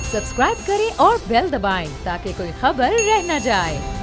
Subscribe करें और bell दबाएं ताकि कोई खबर रह न जाए।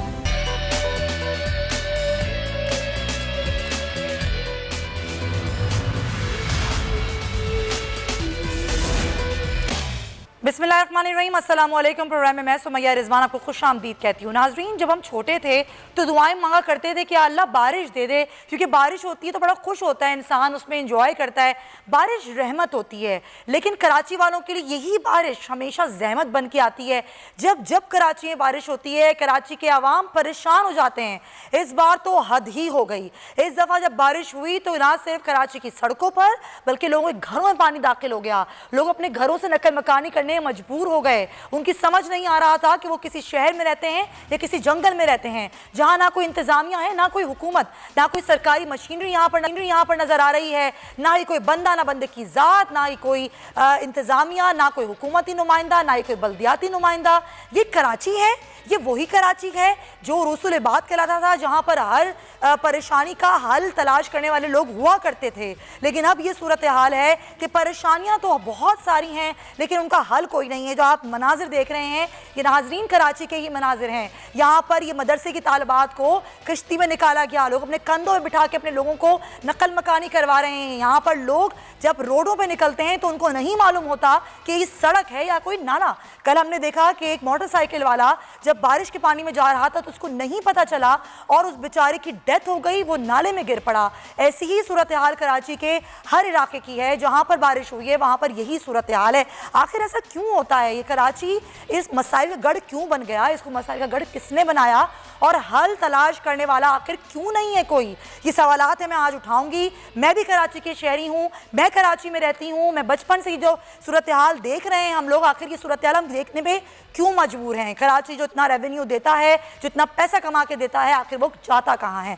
बिस्मिल्लाहिर्रहमानिर्रहीम, अस्सलाम वालेकुम। प्रोग्राम में मैं सुमैया रिजवान आपको खुश आमदीद कहती हूँ। नाजरीन, जब हम छोटे थे तो दुआएं मांगा करते थे कि अल्लाह बारिश दे दे, क्योंकि बारिश होती है तो बड़ा खुश होता है इंसान, उसमें इंजॉय करता है। बारिश रहमत होती है, लेकिन कराची वालों के लिए यही बारिश हमेशा जहमत बन के आती है। जब जब कराची में बारिश होती है, कराची के अवाम परेशान हो जाते हैं। इस बार तो हद ही हो गई। इस दफ़ा जब बारिश हुई तो ना सिर्फ कराची की सड़कों पर बल्कि लोगों के घरों में पानी दाखिल हो गया। लोग अपने घरों से नकल मकानी करने मजबूर हो गए। उनकी समझ नहीं आ रहा था कि वो किसी शहर में रहते हैं या किसी जंगल में रहते हैं, जहां ना कोई इंतजामिया है, ना कोई हुकूमत, ना कोई सरकारी मशीनरी यहाँ पर नजर आ रही है, ना ही कोई बंदा, ना बंदे की जात, ना ही कोई इंतजामिया, ना कोई हुकूमती नुमाइंदा, ना ही कोई बल्दियाती नुमाइंदा। ये कराची है, ये वही कराची है जो रसूल बात कहलाता था, जहां पर हर परेशानी का हल तलाश करने वाले लोग हुआ करते थे। लेकिन अब ये सूरत हाल है कि परेशानियां तो बहुत सारी हैं, लेकिन उनका हल कोई नहीं है। जो आप मनाजिर देख रहे हैं, ये नाजरीन कराची के ही मनाजिर हैं। यहाँ पर ये मदरसे की तालिबात को कश्ती में निकाला गया, लोग अपने कंधों में बिठा के अपने लोगों को नकल मकानी करवा रहे हैं। यहाँ पर लोग जब रोडों पे निकलते हैं तो उनको नहीं मालूम होता कि ये सड़क है या कोई नाला। कल हमने देखा कि एक मोटरसाइकिल वाला जब बारिश के पानी में जा रहा था तो उसको नहीं पता चला और उस बेचारे की डेथ हो गई, वो नाले में गिर पड़ा। ऐसी ही सूरत हाल कराची के हर इलाके की है। जहां पर बारिश हुई है वहां पर यही सूरत हाल है। आखिर ऐसा क्यों होता है? ये कराची इस मसाइल का गढ़ क्यों बन गया? इसको मसाइल का गढ़ किसने बनाया और हल तलाश करने वाला आखिर क्यों नहीं है कोई? ये सवालात है मैं आज उठाऊंगी। मैं भी कराची की शहरी हूँ, मैं कराची में रहती हूँ। मैं बचपन से जो सूरत हाल देख रहे हैं हम लोग, आखिर ये सूरत हाल हम देखने में क्यों मजबूर हैं? कराची जो इतना रेवेन्यू देता है, जो इतना पैसा कमा के देता है, आखिर वो जाता कहाँ है?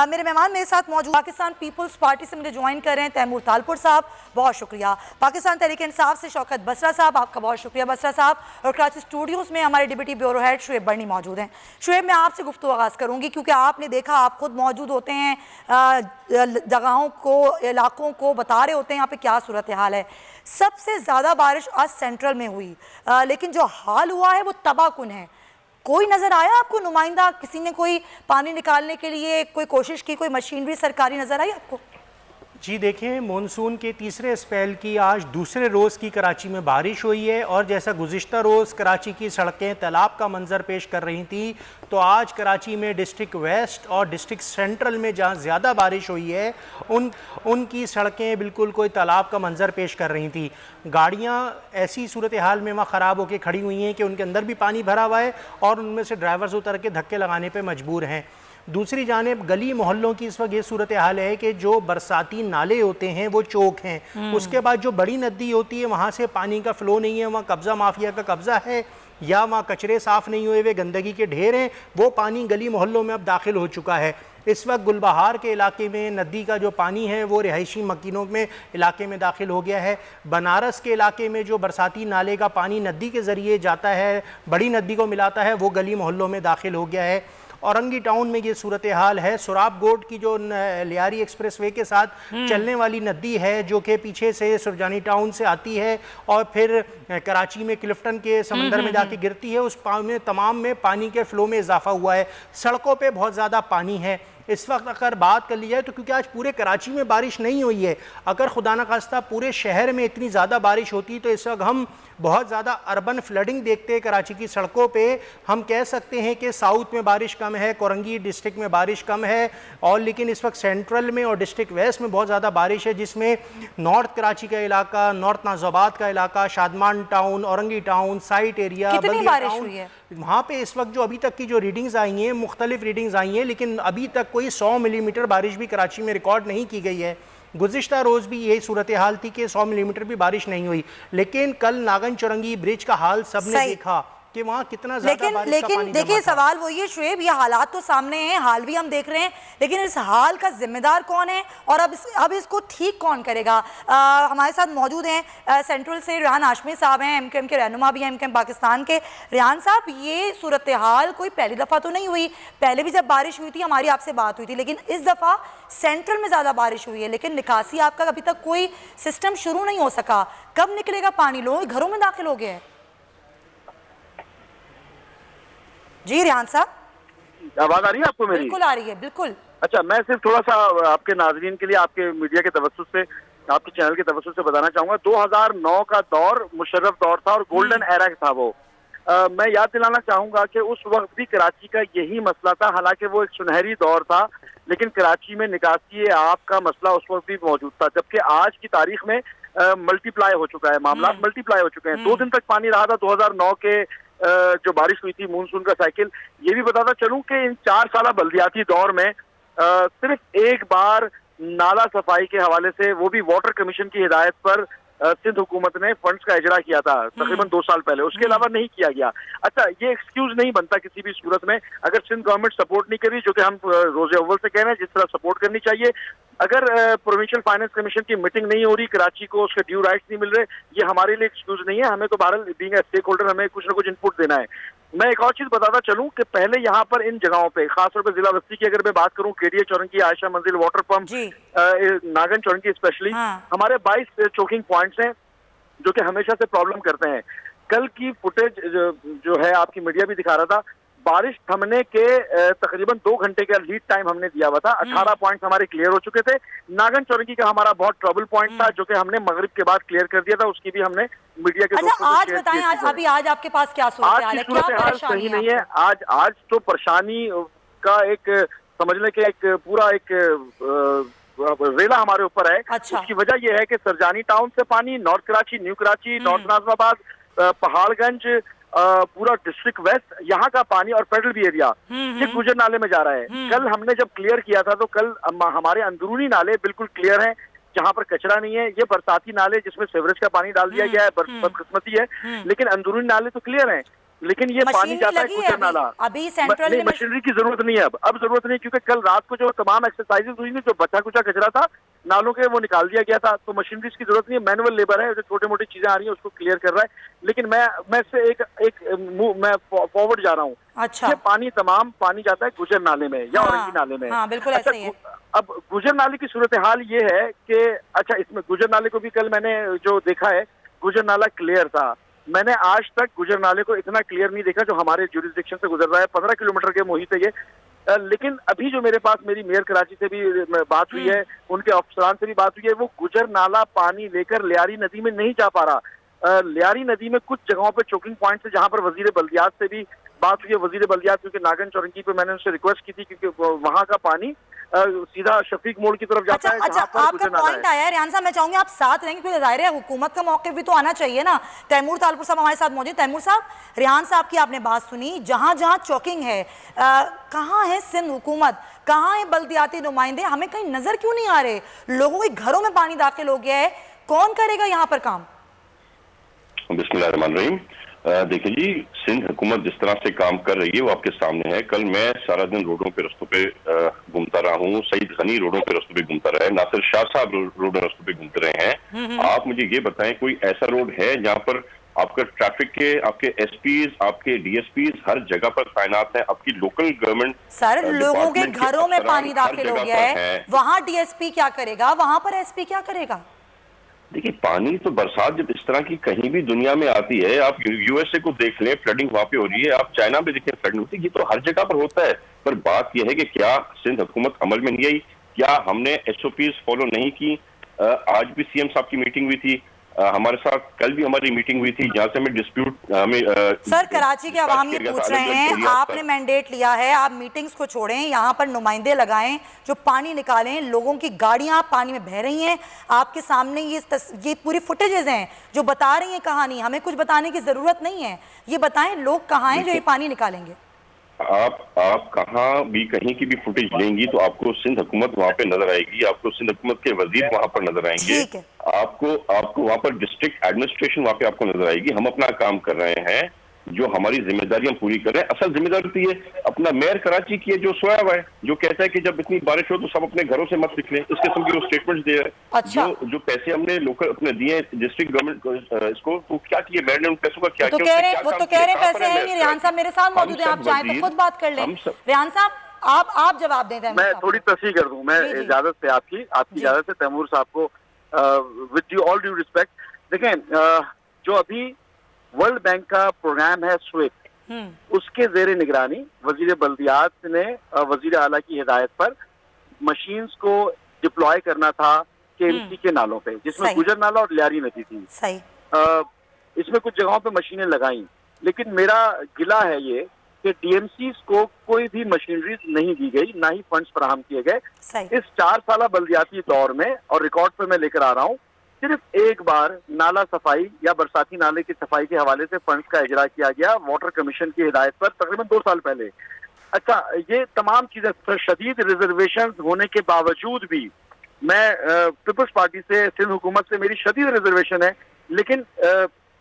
मेरे मेहमान मेरे साथ मौजूद पाकिस्तान पीपल्स पार्टी से मुझे ज्वाइन कर रहे हैं तैमूर तालपुर साहब, बहुत शुक्रिया। पाकिस्तान तहरीक इंसाफ से शौकत बसरा साहब, आपका बहुत शुक्रिया बसरा साहब। और कराची स्टूडियोज़ में हमारे डिप्टी ब्यूरो हेड शुएब बर्नी मौजूद हैं। शुएब, मैं आपसे गुफ्तगू आगाज़ करूँगी क्योंकि आपने देखा, आप खुद मौजूद होते हैं, जगहों को, इलाकों को बता रहे होते हैं यहाँ पे क्या सूरत हाल है। सबसे ज़्यादा बारिश आज सेंट्रल में हुई, लेकिन जो हाल हुआ है वो तबाहकुन है। कोई नज़र आया आपको नुमाइंदा? किसी ने कोई पानी निकालने के लिए कोई कोशिश की? कोई मशीनरी सरकारी नज़र आई आपको? जी देखें, मानसून के तीसरे स्पेल की आज दूसरे रोज़ की कराची में बारिश हुई है और जैसा गुज़िश्ता रोज़ कराची की सड़कें तालाब का मंजर पेश कर रही थी, तो आज कराची में डिस्ट्रिक्ट वेस्ट और डिस्ट्रिक्ट सेंट्रल में जहाँ ज़्यादा बारिश हुई है उनकी सड़कें बिल्कुल कोई तालाब का मंजर पेश कर रही थी। गाड़ियाँ ऐसी सूरत हाल में वहाँ ख़राब होकर खड़ी हुई हैं कि उनके अंदर भी पानी भरा हुआ है और उनमें से ड्राइवर्स उतर के धक्के लगाने पर मजबूर हैं। दूसरी जानिब गली मोहल्लों की इस वक्त ये सूरत हाल है कि जो बरसाती नाले होते हैं वो चौक हैं, उसके बाद जो बड़ी नदी होती है वहाँ से पानी का फ़्लो नहीं है, वहाँ कब्ज़ा माफिया का कब्ज़ा है या वहाँ कचरे साफ़ नहीं हुए हुए गंदगी के ढेर हैं, वो पानी गली मोहल्लों में अब दाखिल हो चुका है। इस वक्त गुलबहार के इलाके में नदी का जो पानी है वो रिहायशी मकीनों में इलाके में दाखिल हो गया है। बनारस के इलाके में जो बरसाती नाले का पानी नदी के ज़रिए जाता है, बड़ी नदी को मिलाता है, वो गली मोहल्लों में दाखिल हो गया है। औरंगी टाउन में ये सूरत हाल है। सुराब गोट की जो लियारी एक्सप्रेस वे के साथ चलने वाली नदी है, जो कि पीछे से सुरजानी टाउन से आती है और फिर कराची में क्लिफ्टन के समंदर में जाके गिरती है, उस में तमाम में पानी के फ़्लो में इजाफा हुआ है। सड़कों पे बहुत ज़्यादा पानी है। इस वक्त अगर बात कर ली जाए तो क्योंकि आज पूरे कराची में बारिश नहीं हुई है, अगर खुदा न खास्ता पूरे शहर में इतनी ज़्यादा बारिश होती तो इस वक्त हम बहुत ज़्यादा अर्बन फ्लडिंग देखते हैं कराची की सड़कों पे। हम कह सकते हैं कि साउथ में बारिश कम है, कोरंगी डिस्ट्रिक्ट में बारिश कम है, और लेकिन इस वक्त सेंट्रल में और डिस्ट्रिक्ट वेस्ट में बहुत ज़्यादा बारिश है, जिसमें नॉर्थ कराची का इलाका, नॉर्थ नाज़ाबाद का इलाका, Shadman town, Orangi town, site area, वहाँ पे इस वक्त जो अभी तक की जो रीडिंग्स आई हैं, मुख्तलिफ रीडिंग्स आई हैं, लेकिन अभी तक कोई 100 मिलीमीटर बारिश भी कराची में रिकॉर्ड नहीं की गई है। गुज़िश्ता रोज़ भी यही सूरत हाल थी कि 100 मिलीमीटर भी बारिश नहीं हुई, लेकिन कल नागन चौरंगी ब्रिज का हाल सबने देखा कि वहाँ कितना लेकिन देखिए सवाल वही है शुएब, ये हालात तो सामने हैं, हाल भी हम देख रहे हैं, लेकिन इस हाल का जिम्मेदार कौन है और अब इसको ठीक कौन करेगा? हमारे साथ मौजूद हैं सेंट्रल से रेहान हाशमी साहब हैं, एमकेएम के रहनुमा भी हैं, एमकेएम पाकिस्तान के। रेहान साहब, ये सूरत हाल कोई पहली दफ़ा तो नहीं हुई, पहले भी जब बारिश हुई थी हमारी आपसे बात हुई थी, लेकिन इस दफ़ा सेंट्रल में ज़्यादा बारिश हुई है, लेकिन निकासी आपका अभी तक कोई सिस्टम शुरू नहीं हो सका। कब निकलेगा पानी? लोग घरों में दाखिल हो गए हैं। जी रिहान साहब, आवाज आ रही है आपको मेरी? बिल्कुल आ रही है, बिल्कुल। अच्छा, मैं सिर्फ थोड़ा सा आपके नाजरीन के लिए आपके मीडिया के तवज्जुह से, आपके चैनल के तवज्जुह से बताना चाहूंगा, 2009 का दौर मुशर्रफ दौर था और गोल्डन एरा था वो। मैं याद दिलाना चाहूंगा कि उस वक्त भी कराची का यही मसला था, हालांकि वो एक सुनहरी दौर था, लेकिन कराची में निकासी आब का मसला उस वक्त भी मौजूद था, जबकि आज की तारीख में मल्टीप्लाई हो चुका है, मामला मल्टीप्लाई हो चुके हैं। 2 दिन तक पानी रहा था 2009 के जो बारिश हुई थी मानसून का साइकिल। ये भी बताता चलूं कि इन 4 साल बल्दियाती दौर में सिर्फ एक बार नाला सफाई के हवाले से, वो भी वाटर कमीशन की हिदायत पर, सिंध हुकूमत ने फंड्स का इजरा किया था तकरीबन 2 साल पहले, उसके अलावा नहीं किया गया। अच्छा, ये एक्सक्यूज नहीं बनता किसी भी सूरत में, अगर सिंध गवर्नमेंट सपोर्ट नहीं कर रही, जो कि हम रोजे अव्वल से कह रहे हैं जिस तरह सपोर्ट करनी चाहिए, अगर प्रोविंशियल फाइनेंस कमीशन की मीटिंग नहीं हो रही, कराची को उसके ड्यू राइट्स नहीं मिल रहे, ये हमारे लिए एक्सक्यूज नहीं है। हमें तो बहरहाल बीइंग ए स्टेक होल्डर हमें कुछ ना कुछ इनपुट देना है। मैं एक और चीज बताता चलूं कि पहले यहाँ पर इन जगहों पे, खासतौर पर जिला बस्ती की अगर मैं बात करूं, केडीए चौरंगी, आयशा मंजिल वाटर पंप, नागन चौरंगी स्पेशली, हमारे 22 चोकिंग पॉइंट्स हैं जो कि हमेशा से प्रॉब्लम करते हैं। कल की फुटेज जो है आपकी मीडिया भी दिखा रहा था, बारिश थमने के तकरीबन 2 घंटे का लीड टाइम हमने दिया हुआ था, 18 पॉइंट्स हमारे क्लियर हो चुके थे। नागन चौरंगी का हमारा बहुत ट्रबल पॉइंट था जो कि हमने मगरिब के बाद क्लियर कर दिया था, उसकी भी हमने मीडिया के अच्छा, आज बताएं, आज आपके पास क्या सूरत हाल है? क्या परेशानी नहीं है? आज तो परेशानी का एक समझ लें कि एक पूरा एक रेला हमारे ऊपर है। अच्छा। उसकी वजह यह है कि सरजानी टाउन से पानी, north Karachi, new Karachi, north Najmabad, Paharganj, पूरा डिस्ट्रिक्ट वेस्ट, यहाँ का पानी और फेडरल भी एरिया ये गुजर नाले में जा रहा है। कल हमने जब क्लियर किया था तो कल हमारे अंदरूनी नाले बिल्कुल क्लियर हैं, जहाँ पर कचरा नहीं है। ये बरसाती नाले जिसमें सीवरेज का पानी डाल दिया गया है, बदकिस्मती है, लेकिन अंदरूनी नाले तो क्लियर हैं। लेकिन ये पानी जाता है गुजर नाला। अभी सेंट्रल मशीनरी की जरूरत नहीं है, अब जरूरत नहीं, क्योंकि कल रात को जो तमाम एक्सरसाइजेज हुई थी, जो बचा कुचा कचरा था नालों के, वो निकाल दिया गया था, तो मशीनरी की जरूरत नहीं है। मैनुअल लेबर है जो छोटी मोटी चीजें आ रही है उसको क्लियर कर रहा है। लेकिन मैं इससे मैं फॉरवर्ड जा रहा हूँ। अच्छा, पानी तमाम पानी जाता है गुजर नाले में या औरंगी नाले में। हाँ, बिल्कुल ऐसा ही है। अब गुजर नाले की सूरत हाल ये है कि अच्छा, इसमें गुजर नाले को भी कल मैंने जो देखा है, गुजर नाला क्लियर था। मैंने आज तक गुजर नाले को इतना क्लियर नहीं देखा जो हमारे ज्यूरिसडिक्शन से गुजर रहा है। 15 किलोमीटर के मुहित है ये। लेकिन अभी जो मेरे पास मेरी मेयर कराची से भी बात हुई है, उनके अफसरान से भी बात हुई है, वो गुजर नाला पानी लेकर लियारी नदी में नहीं जा पा रहा। लियारी नदी में कुछ जगहों पे चोकिंग पॉइंट है जहां पर वजीर बल्दियात से भी बात हुई है। वजीर बल्दियात क्योंकि नागन चौरंगी पे मैंने उनसे रिक्वेस्ट की थी, क्योंकि वहां का पानी सीधा शफीक मोड़ की तरफ जाता है। अच्छा, आपका पॉइंट आया है रिहान साहब, मैं चाहूंगी आप साथ रहेंगे क्योंकि जाहिर है हुकूमत का मौके भी तो आना चाहिए ना। तैमूर तालपुर साहब हमारे साथ मौजूद। तैमूर साहब, रिहान साहब की आपने बात सुनी, जहां जहां चौकिंग है, कहाँ है सिंध हुकूमत, कहाँ है बल्दियाती नुमाइंदे? हमें कहीं नजर क्यों नहीं आ रहे? लोगों के घरों में पानी दाखिल हो गया है, कौन करेगा यहाँ पर काम? बिस्मिल्लाहिर्रहमानिर्रहीम। देखिए जी, सिंध हुकूमत जिस तरह से काम कर रही है वो आपके सामने है। कल मैं सारा दिन रोडों पे रस्तों पे घूमता रहा हूँ, सईद गनी रोडों पे रस्तों पे घूमता रहा है, नासिर शाह साहब रोडों रस्तों पे घूमते रहे हैं। आप मुझे ये बताएं, कोई ऐसा रोड है जहाँ पर आपका ट्रैफिक के, आपके एसपीज, आपके डीएसपीज हर जगह पर तैनात है? आपकी लोकल गवर्नमेंट सर, लोगों के घरों में पानी दाखिल हो गया है, वहाँ डीएसपी क्या करेगा, वहाँ पर एसपी क्या करेगा? देखिए, पानी तो बरसात जब इस तरह की कहीं भी दुनिया में आती है, आप यूएसए को देख लें, फ्लडिंग वहां पे हो रही है, आप चाइना में देखें फ्लडिंग होती है, ये तो हर जगह पर होता है। पर बात यह है कि क्या सिंध हुकूमत अमल में नहीं आई? क्या हमने एसओपीज फॉलो नहीं की? आज भी सीएम साहब की मीटिंग हुई थी हमारे साथ, कल भी हमारी मीटिंग हुई थी जहाँ से हमें डिस्प्यूट सर, कराची के अवाम ये पूछ रहे हैं, आपने मैंडेट लिया है, आप मीटिंग्स को छोड़ें, यहाँ पर नुमाइंदे लगाएं जो पानी निकालें। लोगों की गाड़ियाँ पानी में बह रही हैं, आपके सामने ये पूरी फुटेजेस हैं जो बता रही हैं कहानी। हमें कुछ बताने की जरूरत नहीं है, ये बताएं लोग कहाँ हैं जो ये पानी निकालेंगे। आप कहाँ भी कहीं की भी फुटेज लेंगी तो आपको सिंध हुकूमत वहाँ पे नजर आएगी, आपको सिंध हुकूमत के वजीर वहाँ पर नजर आएंगे, आपको वहाँ पर डिस्ट्रिक्ट एडमिनिस्ट्रेशन वहाँ पे आपको नजर आएगी। हम अपना काम कर रहे हैं, जो हमारी जिम्मेदारियां पूरी कर रहे हैं। असल जिम्मेदारी तो ये अपना मेयर कराची की है जो सोया हुआ है, जो कहता है कि जब इतनी बारिश हो तो सब अपने घरों से मत निकलें, इस किस्म की वो स्टेटमेंट्स दे रहे हैं। अच्छा। जो पैसे हमने लोकल अपने दिए डिस्ट्रिक्ट गवर्नमेंट को, इसको तो क्या किया मेयर ने उन पैसों का? क्या वो तो कह रहे पैसे हैं नहीं। रिहान साहब मेरे साथ मौजूद हैं, आप चाहें तो खुद बात कर लें। रिहान साहब, आप जवाब दें। मैं थोड़ी तस्वीर कर दूं, मैं इजाजत से आपकी इजाजत से तैमूर साहब को, विद ऑल ड्यू रिस्पेक्ट, देखें, जो अभी वर्ल्ड बैंक का प्रोग्राम है स्विफ्ट, उसके जेर निगरानी वजीर बल्दियात ने वजीर आला की हिदायत पर मशीन्स को डिप्लॉय करना था केएमसी के नालों पे, जिसमें सही। गुजर नाला और लियारी नदी थी। सही। इसमें कुछ जगहों पे मशीनें लगाई, लेकिन मेरा गिला है ये कि डीएमसीज को कोई भी मशीनरी नहीं दी गई, ना ही फंड्स फराहम किए गए। सही। इस 4 साल बल्दियाती दौर में, और रिकॉर्ड पे मैं लेकर आ रहा हूँ, सिर्फ एक बार नाला सफाई या बरसाती नाले की सफाई के हवाले से फंड्स का इजरा किया गया वाटर कमीशन की हिदायत पर तकरीबन 2 साल पहले। अच्छा, ये तमाम चीजें शदीद रिजर्वेशन होने के बावजूद भी, मैं पीपल्स पार्टी से, सिंध हुकूमत से मेरी शदीद रिजर्वेशन है, लेकिन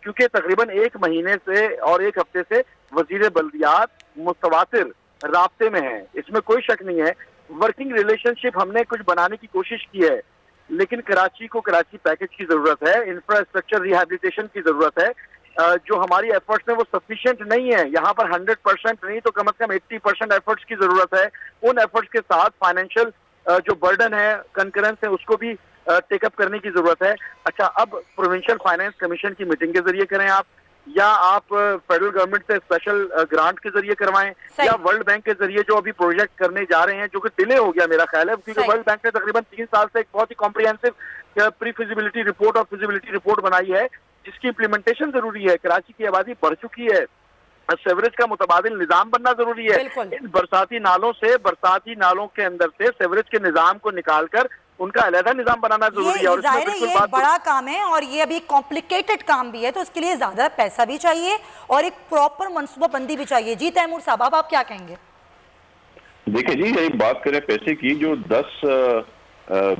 क्योंकि तकरीबन 1 महीने से और 1 हफ्ते से वजीर बल्दियात मुतवातिर राब्ते में है, इसमें कोई शक नहीं है। वर्किंग रिलेशनशिप हमने कुछ बनाने की कोशिश की है, लेकिन कराची को कराची पैकेज की जरूरत है, इंफ्रास्ट्रक्चर रिहैबिलिटेशन की जरूरत है। जो हमारी एफर्ट्स हैं वो सफिशिएंट नहीं है। यहाँ पर 100% नहीं तो कम से कम 80% एफर्ट्स की जरूरत है। उन एफर्ट्स के साथ फाइनेंशियल जो बर्डन है, कंकरेंस है, उसको भी टेकअप करने की जरूरत है। अच्छा, अब प्रोविंशियल फाइनेंस कमीशन की मीटिंग के जरिए करें आप, या आप फेडरल गवर्नमेंट से स्पेशल ग्रांट के जरिए करवाएं, या वर्ल्ड बैंक के जरिए जो अभी प्रोजेक्ट करने जा रहे हैं, जो कि डिले हो गया मेरा ख्याल है, क्योंकि वर्ल्ड बैंक ने तकरीबन 3 साल से एक बहुत ही कॉम्प्रिहेंसिव प्री फिजिबिलिटी रिपोर्ट और फिजिबिलिटी रिपोर्ट बनाई है, जिसकी इम्प्लीमेंटेशन जरूरी है। कराची की आबादी बढ़ चुकी है, सेवरेज का मुतबादिल निजाम बनना जरूरी है। इन बरसाती नालों से, बरसाती नालों के अंदर से सेवरेज के निजाम को निकालकर उनका अलहदा निजाम बनाना जरूरी है। और जाहिर है ये बड़ा काम है और ये अभी कॉम्प्लिकेटेड काम भी है, तो इसके लिए ज्यादा पैसा भी चाहिए और एक प्रॉपर मनसूबाबंदी भी चाहिए। जी तैमूर साहब, अब आप क्या कहेंगे? देखिए जी, एक बात करें पैसे की, जो 10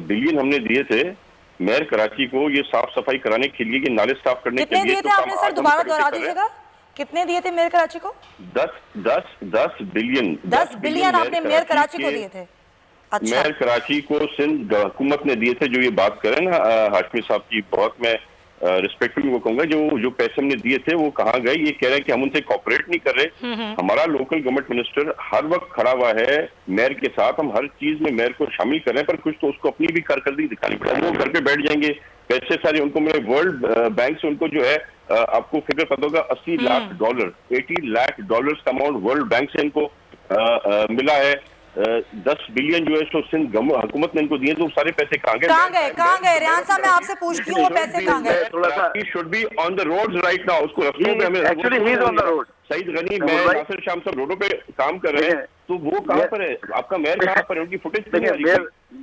बिलियन हमने दिए थे मेयर कराची को ये साफ सफाई कराने के लिए, ये नाले साफ करने के लिए, कितने दिए थे आपने सर? दोबारा दोहरा दीजिएगा, कितने दिए थे मेयर कराची को? 10 बिलियन आपने मेयर कराची को दिए थे? अच्छा। मेयर कराची को सिंध हुकूमत ने दिए थे। जो ये बात करें ना हाशमी साहब की, बहुत मैं रिस्पेक्टफुली वो कहूंगा, जो पैसे हमने दिए थे वो कहाँ गए? ये कह रहे हैं कि हम उनसे कॉपरेट नहीं कर रहे। हमारा लोकल गवर्नमेंट मिनिस्टर हर वक्त खड़ा हुआ है मेयर के साथ, हम हर चीज में मेयर को शामिल कर रहे हैं, पर कुछ तो उसको अपनी भी कारकर्दगी दिखानी पड़ेगी। वो घर पे बैठ जाएंगे, पैसे सारे उनको मिले, वर्ल्ड बैंक से उनको जो है आपको फिगर पता होगा, $80 लाख, $80 लाख का अमाउंट वर्ल्ड बैंक से इनको मिला है। 10 बिलियन जो है सो सिंध हुकूमत ने इनको दिए, तो सारे पैसे कहाँ गए? कहाँ गए? रेहान साहब, मैं आपसे पूछती हूँ, वो पैसे कहाँ गए? थोड़ा सा should be on the roads right now, उसको रस्तों पे हमें actually he is on the road. Saeed Ghani, मैं नासिर शाम सब रोडों पे काम कर रहे हैं, तो वो कहाँ पर है? आपका मेयर कहाँ पर है? उनकी फुटेज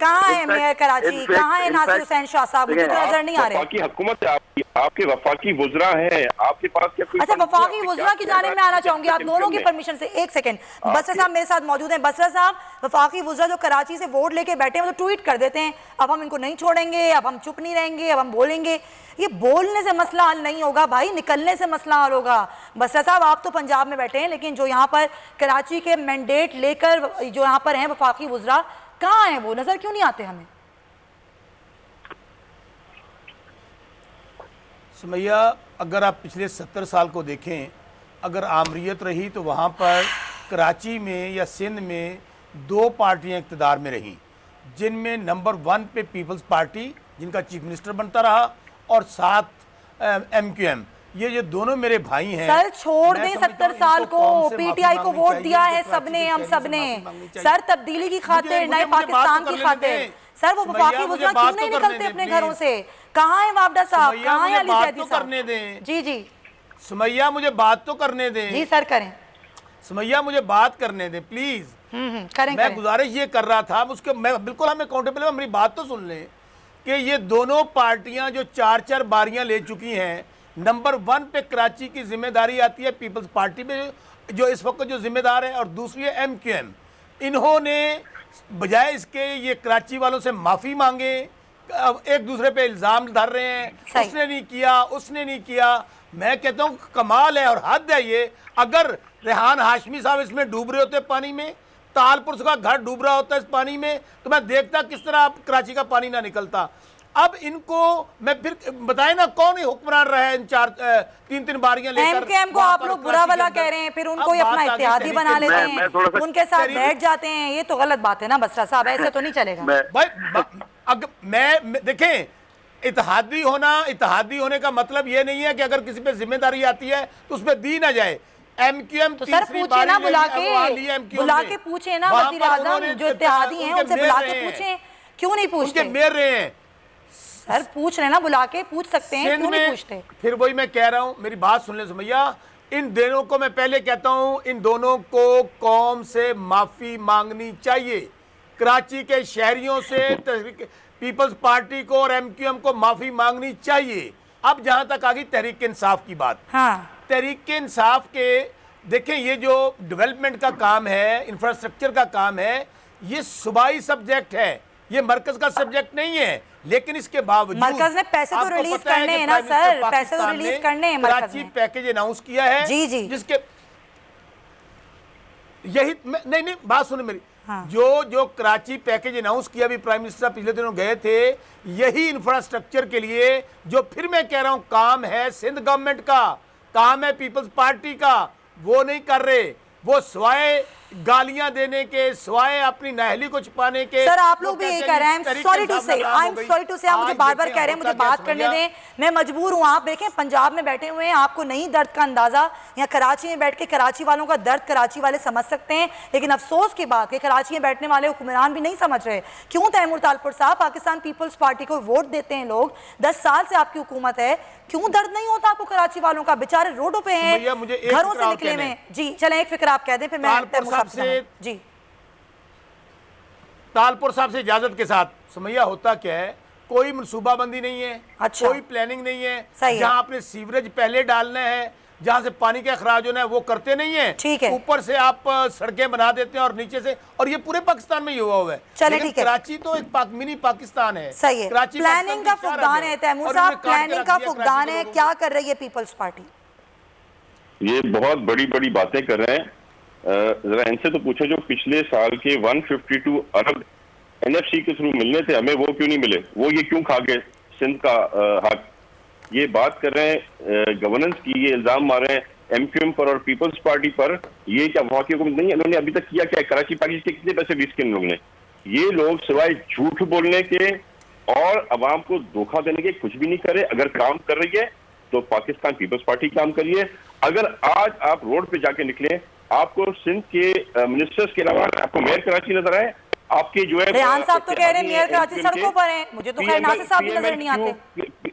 कहाँ है मेयर कराची? कहाँ है नासिर हुसैन शाह साहब? मुझे तो नजर नहीं आ रहे। वफाकी हुकूमत है आपके वफाकी वुज़रा है, आपके पास क्या कोई? अच्छा, वफाकी वुज़रा की जाने में आना चाहूंगी आप दोनों की परमिशन से। एक सेकंड, बसरा साहब मेरे साथ मौजूद हैं। बसरा साहब, वफाकी वुज़रा जो कराची से वोट लेके बैठे हैं, वो तो ट्वीट कर देते हैं, अब हम इनको नहीं छोड़ेंगे, अब हम चुप नहीं रहेंगे, अब हम बोलेंगे। ये बोलने से मसला हल नहीं होगा भाई, निकलने से मसला हल होगा। बसरा साहब, आप तो पंजाब में बैठे हैं, लेकिन जो यहाँ पर कराची के मैंडेट लेकर जो यहाँ पर हैं वफाकी वुज़रा, कहाँ हैं वो? नजर क्यों नहीं आते हमें? सुमैया, अगर आप पिछले 70 साल को देखें, अगर आमरीत रही तो वहाँ पर कराची में या सिंध में 2 पार्टियाँ इक़्तिदार में रहीं, जिनमें नंबर 1 पे पीपल्स पार्टी, जिनका चीफ मिनिस्टर बनता रहा, और 7 MQM। ये दोनों मेरे भाई हैं। सर छोड़ दें 70 साल को, पीटीआई को वोट दिया है सबने, हम सबने। सर तब्दीली की खातिर, नए पाकिस्तान की खातिर। सर वो वफाकी वुज़रा क्यों नहीं निकलते अपने घरों से? कहाँ है वाबडा साहब? कहाँ है अली ज़ैदी साहब? करने दें। जी जी सुमैया, मुझे बात तो करने दें। जी सर, करें। सुमैया, मुझे बात करने दें प्लीज। करें। मैं गुजारिश ये कर रहा था, उसके मैं बिल्कुल हमें अकाउंटेबल, मेरी बात तो सुन लें कि ये दोनों पार्टियां जो 4-4 बारियां ले चुकी हैं, नंबर 1 पे कराची की जिम्मेदारी आती है पीपल्स पार्टी में, जो इस वक्त जो जिम्मेदार है, और दूसरी है MQM। इन्होंने बजाय इसके ये कराची वालों से माफ़ी मांगे, एक दूसरे पे इल्ज़ाम धर रहे हैं, उसने नहीं किया, उसने नहीं किया। मैं कहता हूँ कमाल है और हद है ये। अगर रेहान हाशमी साहब इसमें डूब रहे होते पानी में, तालपुर का घर डूब रहा होता इस पानी में, तो मैं देखता किस तरह कराची का पानी ना निकलता। अब इनको मैं फिर बताए ना, कौन ही हुक्मरान रहा है इन 3-3 बारियां लेकर? MQM को आप लोग बुरा वाला कह रहे हैं, फिर उनको ही अपना इत्तेहादी बना लेते हैं, उनके साथ बैठ जाते हैं। ये तो गलत बात है ना बसरा साहब, ऐसे तो नहीं चलेगा भाई। अगर मैं देखें, इत्तेहादी होने का मतलब ये नहीं है कि अगर किसी पे जिम्मेदारी आती है तो उस पर दी ना जाए। MQM तो सर पूछे ना बुला के पूछे ना वजीर आजम जो इत्तेहादी हैं उनसे बुला के पूछे, क्यों नहीं पूछते? मेयर रहे हैं सर, पूछ रहे ना, बुला के पूछ सकते हैं, क्यों नहीं पूछते? फिर वही मैं कह रहा हूं, मेरी बात सुन ले सुमैया, इन दोनों को मैं पहले कहता हूं, इन दोनों को कौम से माफी मांगनी चाहिए, कराची के शहरियों से पीपल्स पार्टी को और MQM को माफी मांगनी चाहिए। अब जहां तक आ गई तहरीक इंसाफ की बात, हाँ, तहरीक इंसाफ के देखें, ये जो डेवलपमेंट का काम है, इंफ्रास्ट्रक्चर का काम है, ये सूबाई सब्जेक्ट है, ये मरकज का सब्जेक्ट नहीं है। लेकिन इसके बावजूद मरकज ने पैसे तो रिलीज करने हैं ना सर, पैसे तो रिलीज करने हैं मरकज ने। पैकेज अनाउंस किया है जी जी, जिसके यही नहीं बात सुने मेरी, हाँ। जो कराची पैकेज अनाउंस किया, भी प्राइम मिनिस्टर पिछले दिनों गए थे, यही इंफ्रास्ट्रक्चर के लिए, जो फिर मैं कह रहा हूं काम है सिंध गवर्नमेंट का, काम है पीपल्स पार्टी का, वो नहीं कर रहे। वो सिवाय गालियां देने के, सिवाय अपनी नाहली को छुपाने के। सर आप लोग भी यही कर रहे हैं। आई एम सॉरी टू से आप मुझे बार बार कह रहे हैं मुझे बात करने दें, मैं मजबूर हूं। आप देखें पंजाब में बैठे हुए हैं, आपको नहीं दर्द का अंदाजा, यहाँ कराची में बैठ के कराची वालों का दर्द कराची वाले समझ सकते हैं, लेकिन अफसोस की बात है कराची में बैठने वाले हुक्मरान भी नहीं समझ रहे। क्यों तैमूर तालपुर साहब, पाकिस्तान पीपल्स पार्टी को वोट देते हैं लोग, 10 साल से आपकी हुकूमत है, क्यों दर्द नहीं होता आपको कराची वालों का? बेचारे रोडों पे हैं, घरों से निकले हुए। जी चलें, एक फिक्र आप कह दें, फिर मैं तैमूर साहब से जी तालपुर साहब से इजाजत के साथ। सुमैया होता क्या है, कोई मनसूबाबंदी नहीं है, अच्छा, कोई प्लानिंग नहीं है। सही जहां आपने सीवरेज पहले डालना है, जहां से पानी का अखराज होना है, वो करते नहीं है। ठीक है, ऊपर से आप सड़कें बना देते हैं और नीचे से, और ये पूरे पाकिस्तान में ही हुआ है। चले ठीक है, कराची तो एक मिनी पाकिस्तान है। सही है, प्लानिंग का फुकदान है तैमूर साहब, प्लानिंग का फुकदान है। क्या कर रही है पीपल्स पार्टी? ये बहुत बड़ी बड़ी बातें कर रहे हैं। जरा इनसे तो पूछो जो पिछले साल के 152 अरब NFC के थ्रू मिलने थे हमें, वो क्यों नहीं मिले? वो ये क्यों खा गए सिंध का हक? ये बात कर रहे हैं गवर्नेंस की, ये इल्जाम मार रहे हैं MQM पर और पीपल्स पार्टी पर। ये क्या वहां की हुकूमत नहीं है? इन्होंने अभी तक किया क्या? कराची पैकेज के कितने पैसे रिलीज किए इन लोगों ने? ये लोग सिवाय झूठ बोलने के और अवाम को धोखा देने के कुछ भी नहीं करे। अगर काम कर रही है तो पाकिस्तान पीपल्स पार्टी काम करिए। अगर आज आप रोड पे जाके निकले, आपको सिंध के मिनिस्टर्स के अलावा आपको मेयर कराची नजर आए, आपके जो है रेहान साहब तो कह रहे हैं मेयर कराची सड़कों पर हैं, मुझे तो खैर नासिर साहब भी नजर नहीं आते।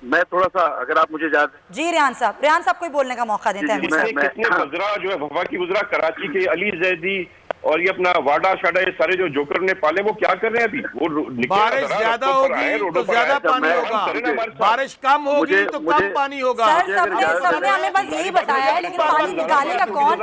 मैं थोड़ा सा, अगर आप मुझे इजाजत। जी रेहान साहब को बोलने का मौका देते हैं। कितने वज़रा जो है वफा की वज़रा कराची के अली जैदी और ये अपना वाडा शाडा, ये सारे जो जोकर ने पाले, वो क्या कर रहे हैं अभी? वो बारिश ज्यादा होगी तो ज्यादा पानी होगा, बारिश कम होगी तो कम पानी होगा। सर सबने हमें बस यही बताया है, लेकिन पानी निकालेगा कौन?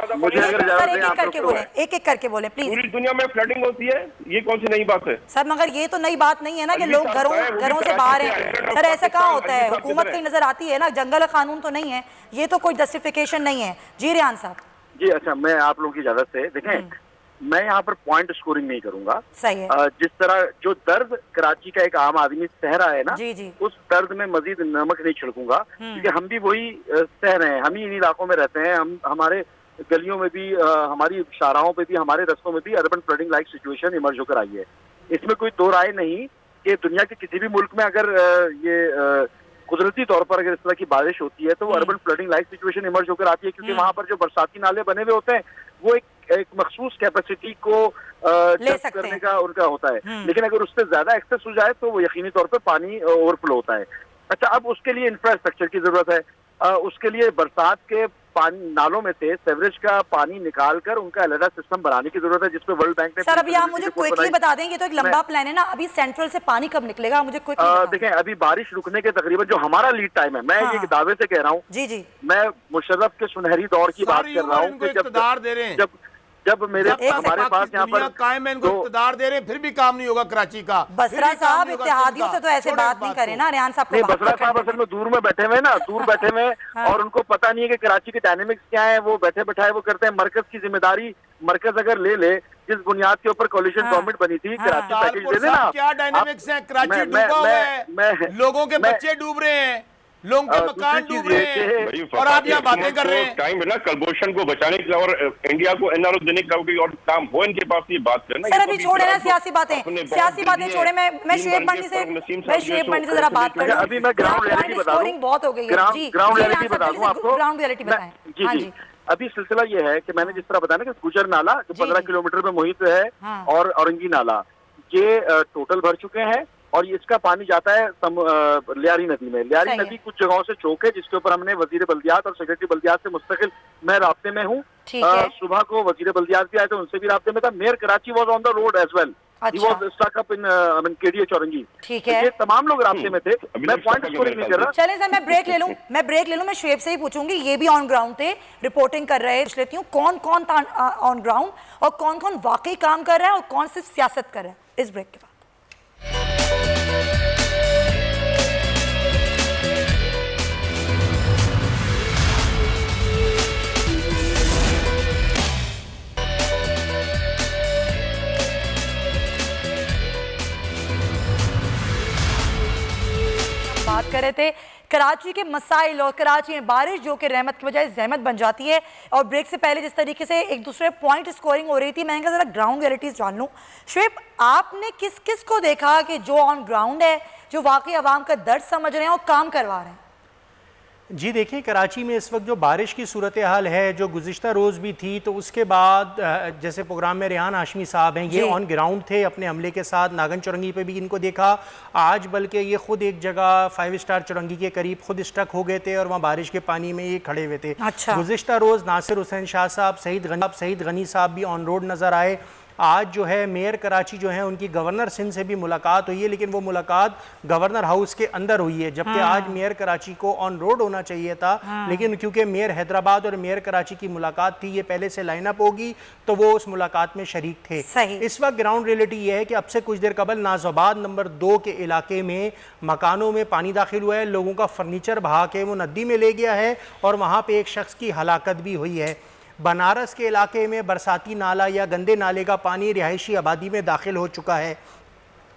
एक एक करके बोले प्लीज। पूरी दुनिया में फ्लडिंग होती है, ये कौन सी नई बात है? सर मगर ये तो नई बात नहीं है ना कि लोग घरों से बाहर हैं। सर ऐसा कहाँ होता है? हुकूमत की नजर आती है ना, जंगल कानून तो नहीं है, ये तो कोई जस्टिफिकेशन नहीं है। जी रेहान साहब। जी अच्छा, मैं आप लोगों की इजाजत से देखें, मैं यहाँ पर पॉइंट स्कोरिंग नहीं करूंगा। सही है। जिस तरह जो दर्द कराची का एक आम आदमी सह रहा है ना, जी जी, उस दर्द में मजीद नमक नहीं छिड़कूंगा, क्योंकि हम भी वही सह रहे हैं, हम ही इन इलाकों में रहते हैं। हम हमारे गलियों में भी, हमारी शाहराहों पे भी, हमारे रस्तों में भी urban flooding like situation emerge होकर आई है। इसमें कोई दो राय नहीं कि दुनिया के किसी भी मुल्क में अगर ये कुदरती तौर पर अगर इस तरह की बारिश होती है तो वो urban flooding like situation emerge होकर आती है, क्योंकि वहां पर जो बरसाती नाले बने हुए होते हैं वो एक मखसूस कैपेसिटी को करने का उनका होता है। लेकिन अगर उससे ज्यादा एक्सेस हो जाए तो वो यकीनी तौर पर पानी ओवरफ्लो होता है। अच्छा, अब उसके लिए इंफ्रास्ट्रक्चर की जरूरत है। उसके लिए बरसात के पानी नालों में से सेवरेज का पानी निकालकर उनका अलग सिस्टम बनाने की जरूरत है, जिसपे वर्ल्ड बैंक ने। सर अभी आप मुझे क्विकली बता दें, ये तो एक लंबा प्लान है ना, अभी सेंट्रल से पानी कब निकलेगा मुझे क्विकली देखें। अभी बारिश रुकने के तकरीबन जो हमारा लीड टाइम है, मैं ये दावे से कह रहा हूँ, जी जी, मैं मुशर्रफ के सुनहरी दौर की बात कर रहा हूँ। जब मेरे हमारे पास यहाँ पर कायम है, इनको इक़्तिदार दे रहे हैं, फिर भी काम नहीं होगा कराची का। बसरा साहब इत्तेहादियों से तो ऐसे बात नहीं करें ना, रेहान साहब। बसरा साहब असल में दूर में बैठे हुए ना, दूर बैठे हुए और उनको पता नहीं है कि कराची के डायनेमिक्स क्या है। वो बैठे बैठाए वो करते हैं। मरकज की जिम्मेदारी मरकज अगर ले ले, जिस बुनियाद के ऊपर कोलिशन गवर्नमेंट बनी थी, कराची पैकेज दे देना। क्या डायनेमिक्स है? कराची डूबा हुआ है, लोगों के बच्चे डूब रहे हैं, लोगों के मकान डूब रहे हैं और आप यहाँ बातें कर रहे हैं। टाइम है ना कलभूषण को बचाने का और इंडिया को एनआरओ देने का कोई और काम हो इनके पास, ये बात करना। सर अभी छोड़े ना सियासी बातें छोड़े। मैं शुएब मनी से जरा बात करूं। अभी मैं ग्राउंड रियलिटी बता दूं, बहुत हो गई है जी, ग्राउंड रियलिटी बता दूं आपको, ग्राउंड रियलिटी बताएं। जी जी। अभी सिलसिला ये है कि मैंने जिस तरह बताया ना कि गुजर नाला जो 15 किलोमीटर में मुहित है और औरंगी नाला, ये टोटल भर चुके हैं और इसका पानी जाता है लियारी नदी में। लियारी नदी कुछ जगहों से चौक है जिसके ऊपर हमने वजीर बल्दियात और सेक्रेटरी बल्दियात से मुस्तकिल मैं राब्ते में हूँ। सुबह को वजीर बल्दियात भी आए थे, उनसे भी राब्ते में था। Mayor Karachi was on the road as well, he was stuck up in KDH Orangi. ठीक है, ये तमाम लोग रास्ते में थे। मैं पॉइंट स्कोरिंग नहीं कर रहा। चलें सर, मैं ब्रेक ले लूं। मैं शुएब से ही पूछूंगी, ये भी ऑन ग्राउंड थे, रिपोर्टिंग कर रहे हैं। पूछ लेती हूँ कौन कौन था ऑन ग्राउंड और कौन कौन वाकई काम कर रहा है और कौन सिर्फ सियासत कर रहा है, इस ब्रेक के बाद। बात कर रहे थे कराची के मसाइल और कराची में बारिश जो कि रहमत की बजाय जहमत बन जाती है। और ब्रेक से पहले जिस तरीके से एक दूसरे पॉइंट स्कोरिंग हो रही थी, मैंने कहा जरा ग्राउंड रियलिटीज जान लूं। शुएब, आपने किस किस को देखा कि जो ऑन ग्राउंड है, जो वाकई आवाम का दर्द समझ रहे हैं और काम करवा रहे हैं? जी देखिए, कराची में इस वक्त जो बारिश की सूरत हाल है, जो गुज़िश्ता रोज़ भी थी, तो उसके बाद जैसे प्रोग्राम में रेहान हाशमी साहब हैं, ये ऑन ग्राउंड थे अपने हमले के साथ। नागन चौरंगी पे भी इनको देखा आज, बल्कि ये खुद एक जगह 5 स्टार चौरंगी के करीब खुद स्टक हो गए थे और वहाँ बारिश के पानी में ये खड़े हुए थे। अच्छा। गुज़िश्ता रोज़ नासिर हुसैन शाह साहब, सईद गनी साहब भी ऑन रोड नज़र आए। आज जो है मेयर कराची जो है उनकी गवर्नर सिंध से भी मुलाकात हुई है, लेकिन वो मुलाकात गवर्नर हाउस के अंदर हुई है, जबकि आज मेयर कराची को ऑन रोड होना चाहिए था। लेकिन क्योंकि मेयर हैदराबाद और मेयर कराची की मुलाकात थी, ये पहले से लाइनअप होगी, तो वो उस मुलाकात में शरीक थे। इस वक्त ग्राउंड रियलिटी ये है कि अब से कुछ देर कबल नाज़ाबाद नंबर 2 के इलाके में मकानों में पानी दाखिल हुआ है, लोगों का फर्नीचर बहा के वो नदी में ले गया है और वहाँ पर एक शख्स की हलाकत भी हुई है। बनारस के इलाके में बरसाती नाला या गंदे नाले का पानी रिहायशी आबादी में दाखिल हो चुका है।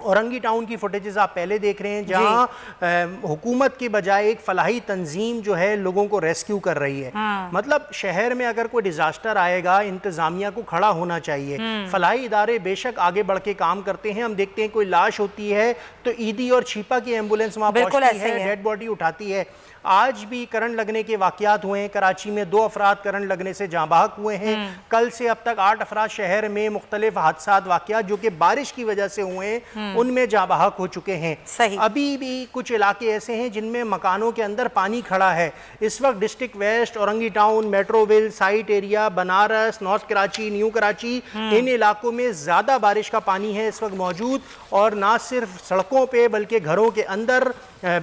औरंगी टाउन की फुटेजेस आप पहले देख रहे हैं, जहां हुकूमत के बजाय एक फलाही तंजीम जो है लोगों को रेस्क्यू कर रही है। मतलब शहर में अगर कोई डिजास्टर आएगा, इंतजामिया को खड़ा होना चाहिए। फलाही इदारे बेशक आगे बढ़ के काम करते हैं। हम देखते हैं कोई लाश होती है तो ईदी और छिपा की एम्बुलेंस वहाँ पहुँचती है, डेड बॉडी उठाती है। आज भी करंट लगने के वाकयात हुए हैं कराची में, 2 अफराद करंट लगने से जाँ बहक हुए हैं। कल से अब तक 8 अफराद शहर में मुख्तलिफ हादसात वाकयात जो कि बारिश की वजह से हुए हैं उनमें जाँ बहक हो चुके हैं। अभी भी कुछ इलाके ऐसे हैं जिनमें मकानों के अंदर पानी खड़ा है। इस वक्त district west, Orangi town, Metroville, site area, Banaras, north Karachi, new Karachi, इन इलाकों में ज़्यादा बारिश का पानी है इस वक्त मौजूद। और ना सिर्फ सड़कों पर बल्कि घरों के अंदर,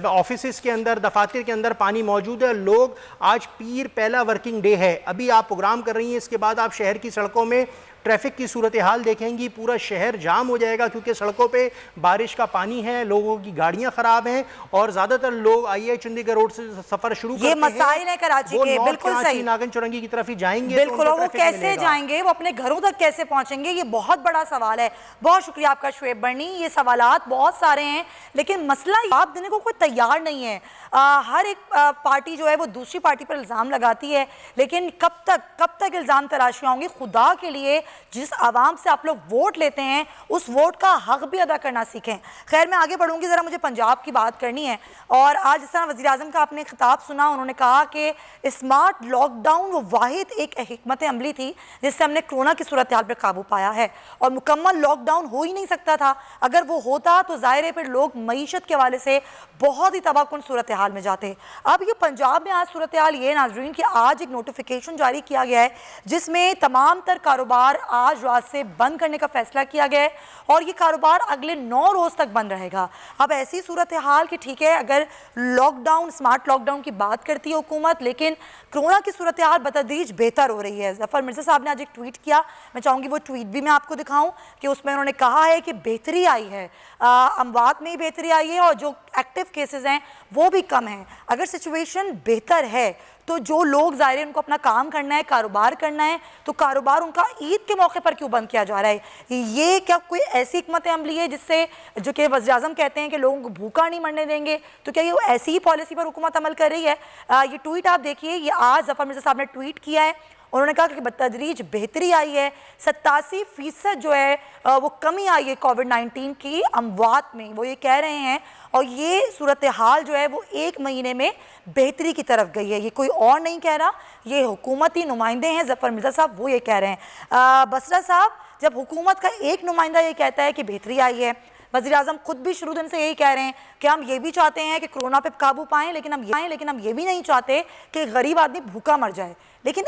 ऑफिस के अंदर, दफातर के अंदर पानी मौजूद है। लोग, आज पीर पहला वर्किंग डे है, अभी आप प्रोग्राम कर रही हैं, इसके बाद आप शहर की सड़कों में ट्रैफिक की सूरत हाल देखेंगी, पूरा शहर जाम हो जाएगा क्योंकि सड़कों पे बारिश का पानी है, लोगों की गाड़ियां खराब हैं और ज्यादातर लोग IIA चंडीगढ़ रोड से सफर शुरू करते हैं। ये मसाइल है कराची के, बिल्कुल सही। नागन चौरंगी की तरफ ही जाएंगे, बिल्कुल, और वो कैसे जाएंगे, वो अपने घरों तक कैसे पहुंचेंगे, ये बहुत बड़ा सवाल है। बहुत शुक्रिया आपका शुएब बर्नी। ये सवालात बहुत सारे हैं, लेकिन मसला जवाब देने को कोई तैयार नहीं है। हर एक पार्टी जो है वो दूसरी पार्टी पर इल्ज़ाम लगाती है, लेकिन कब तक इल्ज़ाम तराशियाँ होंगी? खुदा के लिए, जिस आवाम से आप लोग वोट लेते हैं उस वोट का हक भी अदा करना सीखें। खैर, मैं आगे बढ़ूंगी, ज़रा मुझे पंजाब की बात करनी है। और आज जिस तरह वज़ीर आज़म का आपने खिताब सुना, उन्होंने कहा कि स्मार्ट लॉकडाउन वो वाहिद एक हिकमत अमली थी जिससे हमने कोरोना की सूरत हाल पर काबू पाया है, और मुकम्मल लॉकडाउन हो ही नहीं सकता था। अगर वो होता तो ज़ाहिर है फिर लोग मईशत के हवाले से बहुत ही तबाहकुन सूरत हाल में जाते। अब ये पंजाब में आज सूरत हाल ये नाज़रीन कि आज एक नोटिफिकेशन जारी किया गया है जिसमें तमाम तर कारोबार आज रात से बंद करने का फैसला किया गया है और ये कारोबार अगले 9 रोज़ तक बंद रहेगा। अब ऐसी सूरत हाल कि ठीक है, अगर लॉकडाउन, स्मार्ट लॉकडाउन की बात करती है हुकूमत, लेकिन कोरोना की सूरत हाल बतदरीज बेहतर हो रही है। जफ़र मिर्ज़ा साहब ने आज एक ट्वीट किया, मैं चाहूँगी वो ट्वीट भी मैं आपको दिखाऊँ कि उसमें उन्होंने कहा है कि बेहतरी आई है, अमवात में ही बेहतरी आई है और जो एक्टिव केसेस हैं वो भी कम हैं। अगर सिचुएशन बेहतर है तो जो लोग ज़ाहिर है उनको अपना काम करना है, कारोबार करना है, तो कारोबार उनका ईद के मौके पर क्यों बंद किया जा रहा है? ये क्या कोई ऐसी हिकमत अमली है जिससे, जो कि वज़ीर-ए-आज़म कहते हैं कि लोगों को भूखा नहीं मरने देंगे, तो क्या ये ऐसी ही पॉलिसी पर हुकूमत अमल कर रही है? ये ट्वीट आप देखिए, ये आज ज़फ़र मिर्ज़ा साहब ने ट्वीट किया है। उन्होंने कहा कि बतदरीज बेहतरी आई है, 87% जो है वो कमी आई है कोविड-19 की अमवात में, वो ये कह रहे हैं। और ये सूरत हाल जो है वो 1 महीने में बेहतरी की तरफ गई है। ये कोई और नहीं कह रहा, ये हुकूमती नुमाइंदे हैं ज़फ़र मिर्ज़ा साहब, वो ये कह रहे हैं। बसरा साहब, जब हुकूमत का एक नुमाइंदा ये कहता है कि बेहतरी आई है, वज़ीर-ए-आज़म खुद भी शुरू दिन से यही कह रहे हैं कि हम ये भी चाहते हैं कि कोरोना पे काबू पाएं, लेकिन हम ये भी नहीं चाहते कि गरीब आदमी भूखा मर जाए। लेकिन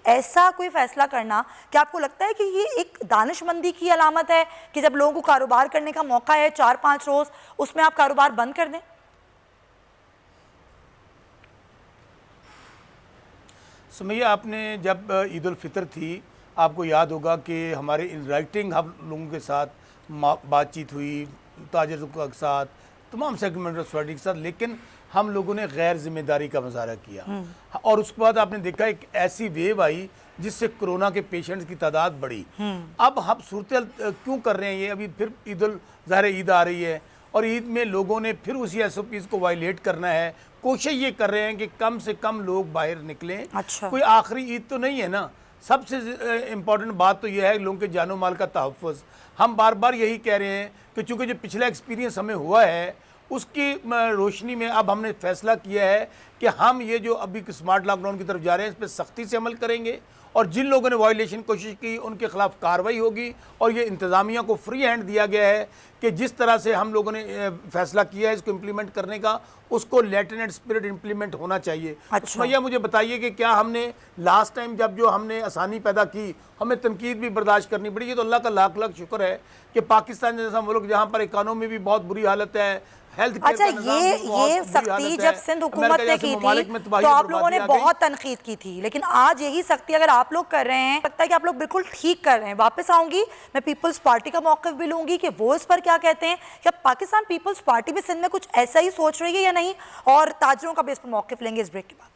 ऐसा कोई फैसला करना, क्या आपको लगता है कि ये एक दानिशमंदी की अलामत है कि जब लोगों को कारोबार करने का मौका है 4-5 रोज़, उसमें आप कारोबार बंद कर दें? सुमैया, आपने जब ईद उल फितर थी, आपको याद होगा कि हमारे इन राइटिंग हम लोगों के साथ बातचीत हुई, ताजरों के साथ, तमाम सेगमेंट ऑफ सोसाइटी के साथ, लेकिन हम लोगों ने गैर जिम्मेदारी का मुजाहरा किया। और उसके बाद आपने देखा एक ऐसी वेव आई जिससे कोरोना के पेशेंट्स की तादाद बढ़ी। अब हम सूरत क्यों कर रहे हैं ये? अभी फिर ईद आ रही है और ईद में लोगों ने फिर उसी SOPs को वायलेट करना है। कोशिश ये कर रहे हैं कि कम से कम लोग बाहर निकलें। अच्छा। कोई आखिरी ईद तो नहीं है ना। सबसे इम्पॉर्टेंट बात तो यह है लोगों के जानो माल का तहफ़्फ़ुज़। हम बार बार यही कह रहे हैं कि चूँकि जो पिछला एक्सपीरियंस हमें हुआ है उसकी रोशनी में अब हमने फैसला किया है कि हम ये जो अभी स्मार्ट लॉकडाउन की तरफ जा रहे हैं इस पर सख्ती से अमल करेंगे, और जिन लोगों ने वायलेशन कोशिश की उनके खिलाफ कार्रवाई होगी। और ये इंतज़ामिया को फ्री हैंड दिया गया है कि जिस तरह से हम लोगों ने फैसला किया है इसको इम्प्लीमेंट करने का, उसको लेटेनेंट स्पिरिट इम्प्लीमेंट होना चाहिए। अच्छा। भैया मुझे बताइए कि क्या हमने लास्ट टाइम जब जो हमने आसानी पैदा की, हमें तनकीद भी बर्दाश्त करनी पड़ी है, तो अल्लाह का लाख लाख शुक्र है कि पाकिस्तान जैसा मुल्क जहाँ पर इकानमी भी बहुत बुरी हालत है, हेल्थ केयर अच्छा, का निज़ाम भी बहुत ये बुरी सख्ती हालत जब है, सिंध हुकूमत अमेरिका ने जैसे की ममालिक थी में तबाही तो और आप लोगों ने बर्बादी आ गई। बहुत तनकीद की थी, लेकिन आज यही सख्ती अगर आप लोग कर रहे हैं, लगता है कि आप लोग बिल्कुल ठीक कर रहे हैं। वापस आऊंगी, मैं पीपल्स पार्टी का मौक़िफ़ भी लूंगी कि वो इस पर क्या कहते हैं। क्या पाकिस्तान पीपल्स पार्टी भी सिंध में कुछ ऐसा ही सोच रही है या नहीं? और ताजरों का भी इस पर मौक़िफ़ लेंगे इस ब्रेक के बाद।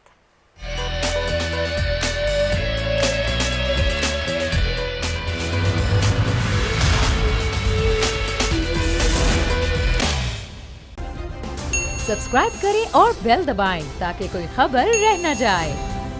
सब्सक्राइब करें और बेल दबाएं ताकि कोई खबर रह न जाए।